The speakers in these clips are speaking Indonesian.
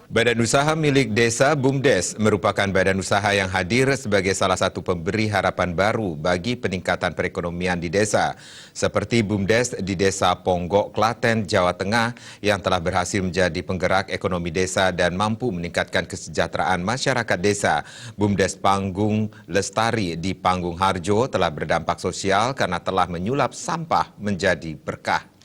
Badan usaha milik desa BUMDes merupakan badan usaha yang hadir sebagai salah satu pemberi harapan baru bagi peningkatan perekonomian di desa. Seperti BUMDes di Desa Ponggok, Klaten, Jawa Tengah yang telah berhasil menjadi penggerak ekonomi desa dan mampu meningkatkan kesejahteraan masyarakat desa. BUMDes Panggung Lestari di Panggung Harjo telah berdampak sosial karena telah menyulap sampah menjadi berkah.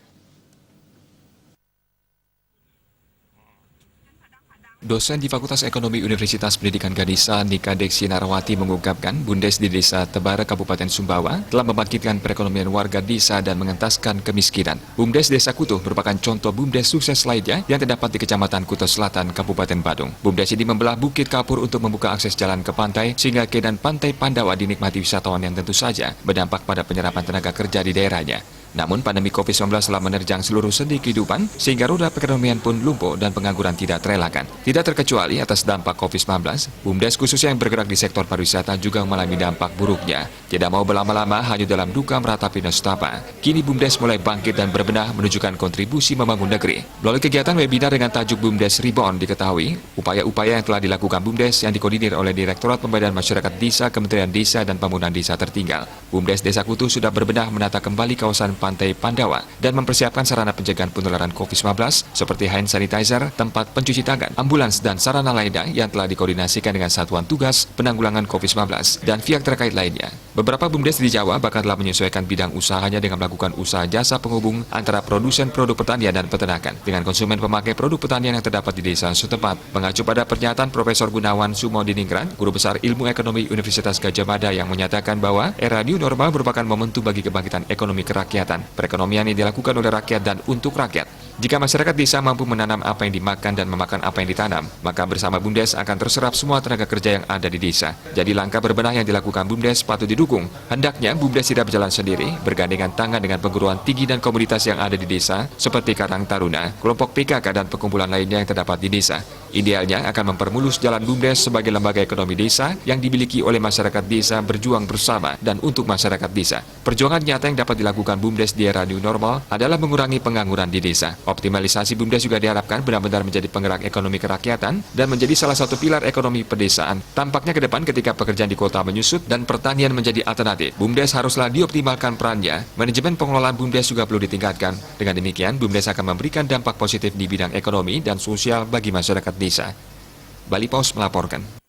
Dosen di Fakultas Ekonomi Universitas Pendidikan Ganesha, Nika Deksi Narawati mengungkapkan BUMDes di Desa Tebara, Kabupaten Sumbawa telah membangkitkan perekonomian warga desa dan mengentaskan kemiskinan. BUMDes Desa Kutuh merupakan contoh BUMDes sukses lainnya yang terdapat di Kecamatan Kutuh Selatan, Kabupaten Badung. BUMDes ini membelah Bukit Kapur untuk membuka akses jalan ke pantai sehingga keindahan Pantai Pandawa dinikmati wisatawan yang tentu saja berdampak pada penyerapan tenaga kerja di daerahnya. Namun pandemi COVID-19 telah menerjang seluruh sendi kehidupan sehingga roda perekonomian pun lumpuh dan pengangguran tidak terelakkan. Tidak terkecuali atas dampak COVID-19, BUMDes khususnya yang bergerak di sektor pariwisata juga mengalami dampak buruknya. Tidak mau berlama-lama hanya dalam duka meratapi nestapa. Kini BUMDes mulai bangkit dan berbenah menunjukkan kontribusi membangun negeri. Melalui kegiatan webinar dengan tajuk BUMDes Reborn diketahui, upaya-upaya yang telah dilakukan BUMDes yang dikoordinir oleh Direktorat Pemberdayaan Masyarakat Desa Kementerian Desa dan Pembangunan Desa Tertinggal. BUMDes Desa Kutuh sudah berbenah menata kembali kawasan Pantai Pandawa dan mempersiapkan sarana pencegahan penularan COVID-19 seperti hand sanitizer, tempat pencuci tangan, ambulans, dan sarana lainnya yang telah dikoordinasikan dengan Satuan Tugas Penanggulangan COVID-19 dan pihak terkait lainnya. Beberapa BUMDes di Jawa bahkan telah menyesuaikan bidang usahanya dengan melakukan usaha jasa penghubung antara produsen produk pertanian dan peternakan dengan konsumen pemakai produk pertanian yang terdapat di desa setempat. Mengacu pada pernyataan Profesor Gunawan Sumodiningrat, Guru Besar Ilmu Ekonomi Universitas Gadjah Mada yang menyatakan bahwa era new normal merupakan momentum bagi kebangkitan ekonomi kerakyatan. Perekonomian yang dilakukan oleh rakyat dan untuk rakyat. Jika masyarakat desa mampu menanam apa yang dimakan dan memakan apa yang ditanam, maka bersama BUMDes akan terserap semua tenaga kerja yang ada di desa. Jadi langkah berbenah yang dilakukan BUMDes patut didukung. Hendaknya BUMDes tidak berjalan sendiri, bergandengan tangan dengan perguruan tinggi dan komunitas yang ada di desa, seperti Karang Taruna, kelompok PKK dan perkumpulan lainnya yang terdapat di desa. Idealnya akan mempermulus jalan BUMDes sebagai lembaga ekonomi desa yang dimiliki oleh masyarakat desa berjuang bersama dan untuk masyarakat desa. Perjuangan nyata yang dapat dilakukan BUMDes di era new normal adalah mengurangi pengangguran di desa. Optimalisasi BUMDes juga diharapkan benar-benar menjadi penggerak ekonomi kerakyatan dan menjadi salah satu pilar ekonomi pedesaan. Tampaknya ke depan ketika pekerjaan di kota menyusut dan pertanian menjadi alternatif, BUMDes haruslah dioptimalkan perannya. Manajemen pengelolaan BUMDes juga perlu ditingkatkan. Dengan demikian, BUMDes akan memberikan dampak positif di bidang ekonomi dan sosial bagi masyarakat desa. Bali Pos melaporkan.